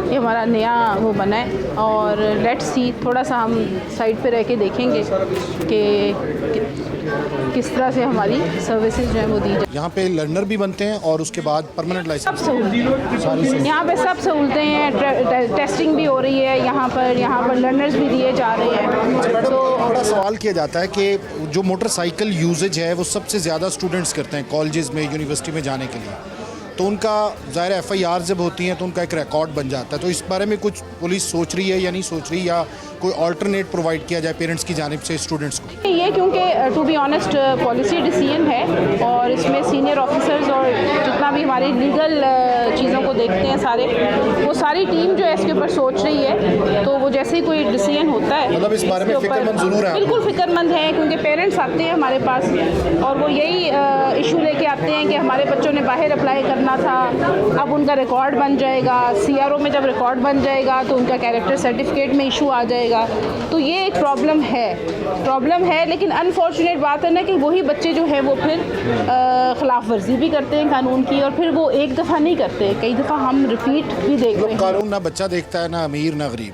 ये हमारा नया वो बना है और लेट्स सी, थोड़ा सा हम साइड पे रह के देखेंगे कि किस तरह से हमारी सर्विसेज जो है वो दी जाए। यहाँ पे लर्नर भी बनते हैं और उसके बाद परमानेंट लाइसेंस सब सहूलतें यहाँ पे सब सहूलतें हैं, टेस्टिंग भी हो रही है यहाँ पर लर्नर्स भी दिए जा रहे हैं। मैडम, तो बड़ा सवाल किया जाता है कि जो मोटरसाइकिल यूजेज है वो सबसे ज़्यादा स्टूडेंट्स करते हैं कॉलेजेस में, यूनिवर्सिटी में जाने के लिए, तो उनका ज़ाहिर FIR जब होती हैं तो उनका एक रिकॉर्ड बन जाता है। तो इस बारे में कुछ पुलिस सोच रही है या नहीं सोच रही, या कोई ऑल्टरनेट प्रोवाइड किया जाए पेरेंट्स की जानिब से स्टूडेंट्स को? ये क्योंकि to be honest policy decision है और इसमें सीनियर ऑफिसर्स और जितना भी हमारे लीगल चीज़ों को देखते हैं सारे, वो सारी टीम जो है इसके ऊपर सोच रही है। तो वो जैसे ही कोई डिसीजन होता है, मतलब इस बारे में फिक्रमंद ज़रूर है? बिल्कुल फिक्रमंद है, क्योंकि पेरेंट्स आते हैं हमारे पास और वो यही इशू लेके आते हैं कि हमारे बच्चों ने बाहर अप्लाई करना था, अब उनका रिकॉर्ड बन जाएगा, CRO में जब रिकॉर्ड बन जाएगा तो उनका कैरेक्टर सर्टिफिकेट में इशू आ जाएगा। तो ये एक प्रॉब्लम है, लेकिन अनफॉर्चुनेट बात है ना कि वही बच्चे जो है वो फिर खिलाफ वर्जी भी करते हैं कानून की, और फिर वो एक दफ़ा नहीं करते, कई दफ़ा हम रिपीट भी देख रहे हैं। कानून ना बच्चा देखता है, ना अमीर ना गरीब,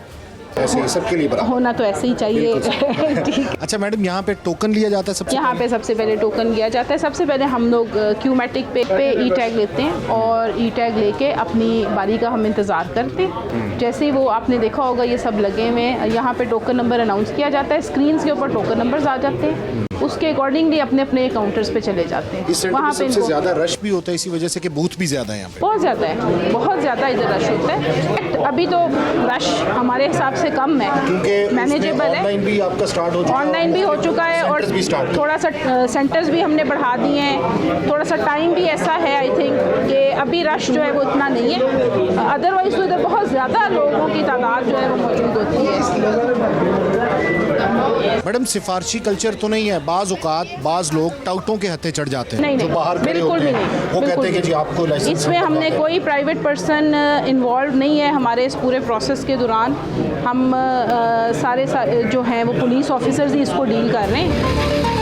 ऐसे सबके लिए बराबर होना तो ऐसे ही चाहिए। ठीक। अच्छा मैडम, यहाँ पे टोकन लिया जाता है यहाँ पे सबसे पहले टोकन लिया जाता है। सबसे पहले हम लोग क्यूमेटिक पे ई टैग लेते हैं और ई टैग लेके अपनी बारी का हम इंतज़ार करते हैं। जैसे ही वो आपने देखा होगा ये सब लगे हुए हैं, यहाँ पे टोकन नंबर अनाउंस किया जाता है, स्क्रीन के ऊपर टोकन नंबर्स आ जाते हैं, उसके अकॉर्डिंगली अपने अपने काउंटर्स पे चले जाते हैं। वहाँ पे सबसे ज़्यादा रश भी होता है इसी वजह से कि बूथ भी ज़्यादा है यहाँ पे? बहुत ज़्यादा इधर रश होता है। अभी तो रश हमारे हिसाब से कम है, क्योंकि मैनेजेबल है। ऑनलाइन भी आपका स्टार्ट हो चुका है? ऑनलाइन भी हो चुका है और थोड़ा सा सेंटर्स भी हमने बढ़ा दिए हैं। थोड़ा सा टाइम भी ऐसा है आई थिंक कि अभी रश जो है वो इतना नहीं है, अदरवाइज तो इधर बहुत ज़्यादा लोगों की तादाद जो है वो मौजूद होती है। मैडम, सिफारशी कल्चर तो नहीं है? बाज़ औक़ात बाज़ लोग टाउटों के हत्थे चढ़ जाते हैं, नहीं, जो बाहर खड़े बिल्कुल होते भी हैं, नहीं, वो कहते हैं कि जी आपको लाइसेंस। इसमें हमने कोई प्राइवेट पर्सन इन्वॉल्व नहीं है हमारे इस पूरे प्रोसेस के दौरान। हम सारे जो हैं वो पुलिस ऑफिसर्स ही इसको डील कर रहे हैं।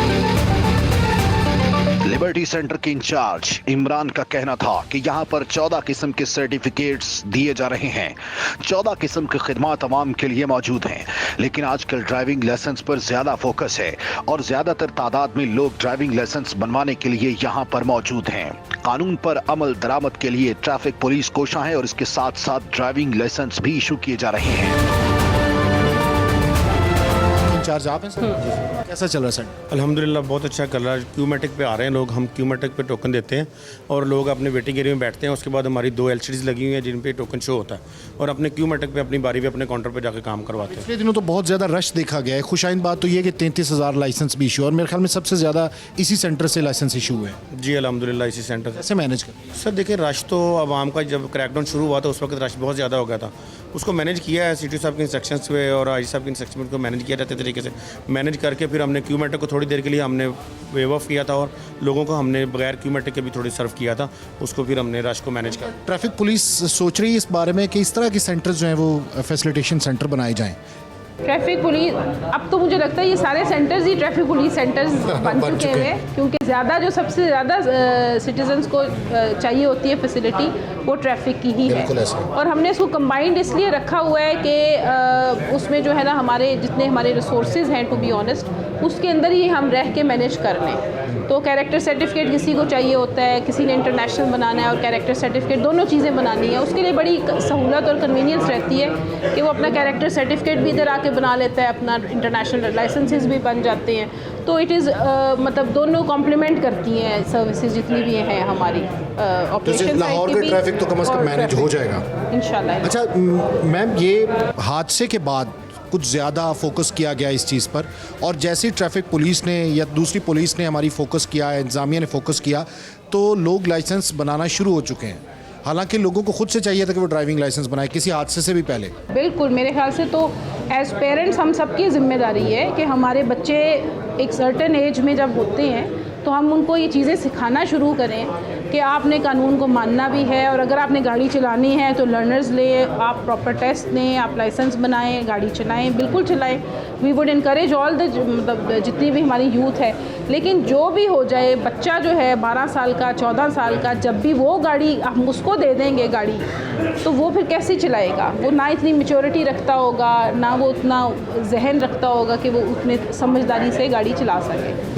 लिबर्टी सेंटर के इंचार्ज इमरान का कहना था कि यहाँ पर 14 किस्म के सर्टिफिकेट्स दिए जा रहे हैं, 14 किस्म की खिदमत आवाम के लिए मौजूद हैं, लेकिन आजकल ड्राइविंग लाइसेंस पर ज्यादा फोकस है और ज्यादातर तादाद में लोग ड्राइविंग लाइसेंस बनवाने के लिए यहाँ पर मौजूद हैं। कानून पर अमल दरामद के लिए ट्रैफिक पुलिस कोशां है और इसके साथ साथ ड्राइविंग लाइसेंस भी इशू किए जा रहे हैं। इंचार्ज आप हैं सर? कैसा चल रहा है सर? अल्हम्दुलिल्लाह बहुत अच्छा कर रहा है। क्यूमेटिक पे आ रहे हैं लोग, हम क्यूमेटिक पे टोकन देते हैं और लोग अपने वेटिंग एरिया में बैठते हैं। उसके बाद हमारी 2 LCDs लगी हुई हैं जिन पे टोकन शो होता है और अपने क्यूमेटिक पे अपनी बारी पे अपने काउंटर पे जाकर काम करवाते हैं। पिछले दिनों तो बहुत ज़्यादा रश देखा गया है। खुशाइन बात तो ये है कि 33,000 लाइसेंस भी इशू है और मेरे ख्याल में सबसे ज़्यादा इसी सेंटर से लाइसेंस इशू हुए हैं। जी अल्हम्दुलिल्लाह इसी सेंटर से। कैसे मैनेज कर? सर देखिए, रश तो आवाम का जब क्रैकडाउन शुरू हुआ था उस वक्त रश बहुत ज़्यादा हो गया था। उसको मैनेज किया है CTO साहब के इंस्ट्रक्शंस पे और IG साहब के इंस्ट्रक्शन को मैनेज किया जाते तरीके से मैनेज करके फिर हमने क्यूमेटिक को थोड़ी देर के लिए हमने वेव ऑफ किया था और लोगों को हमने बगैर क्यूमेटिक के भी थोड़ी सर्व किया था। उसको फिर हमने रश को मैनेज किया। ट्रैफिक पुलिस सोच रही है इस बारे में कि इस तरह के सेंटर जो हैं वो फैसिलिटेशन सेंटर बनाए जाएँ? ट्रैफिक पुलिस, अब तो मुझे लगता है ये सारे सेंटर्स ही ट्रैफिक पुलिस सेंटर्स बन चुके हैं, क्योंकि ज़्यादा जो सबसे ज़्यादा सिटीजन्स को चाहिए होती है फैसिलिटी वो ट्रैफिक की ही है। और हमने इसको कंबाइंड इसलिए रखा हुआ है कि उसमें जो है ना हमारे जितने हमारे रिसोर्सेज हैं टू बी ऑनेस्ट, उसके अंदर ही हम रह के मैनेज कर लें। तो कैरेक्टर सर्टिफिकेट किसी को चाहिए होता है, किसी ने इंटरनेशनल बनाना है और कैरेक्टर सर्टिफिकेट, दोनों चीज़ें बनानी है, उसके लिए बड़ी सहूलत और कन्वीनियंस रहती है कि वो अपना कैरेक्टर सर्टिफिकेट भी इधर आके बना लेता है, अपना इंटरनेशनल लाइसेंसेस भी बन जाते हैं। तो इट इज़ मतलब दोनों कॉम्प्लीमेंट करती हैं सर्विसेज जितनी भी हैं हमारी ऑपरेशन। लाहौर का ट्रैफिक तो कम से कम मैनेज हो जाएगा इंशाल्लाह। अच्छा मैम, ये हादसे के बाद कुछ ज़्यादा फोकस किया गया इस चीज़ पर और जैसे ट्रैफिक पुलिस ने या दूसरी पुलिस ने हमारी फोकस किया, इंतज़ामिया ने फोकस किया, तो लोग लाइसेंस बनाना शुरू हो चुके हैं। हालांकि लोगों को खुद से चाहिए था कि वो ड्राइविंग लाइसेंस बनाए किसी हादसे से भी पहले। बिल्कुल, मेरे ख्याल से तो एज पेरेंट्स हम सबकी जिम्मेदारी है कि हमारे बच्चे एक सर्टेन एज में जब होते हैं तो हम उनको ये चीज़ें सिखाना शुरू करें कि आपने कानून को मानना भी है, और अगर आपने गाड़ी चलानी है तो लर्नर्स लें, आप प्रॉपर टेस्ट लें, आप लाइसेंस बनाएं, गाड़ी चलाएं, बिल्कुल चलाएं। We would encourage all the मतलब जितनी भी हमारी यूथ है। लेकिन जो भी हो जाए, बच्चा जो है 12 साल का, 14 साल का, जब भी वो गाड़ी हम उसको दे देंगे गाड़ी, तो वो फिर कैसे चलाएगा? वो ना इतनी मैच्योरिटी रखता होगा, ना वो उतना जहन रखता होगा कि वो उतने समझदारी से गाड़ी चला सके।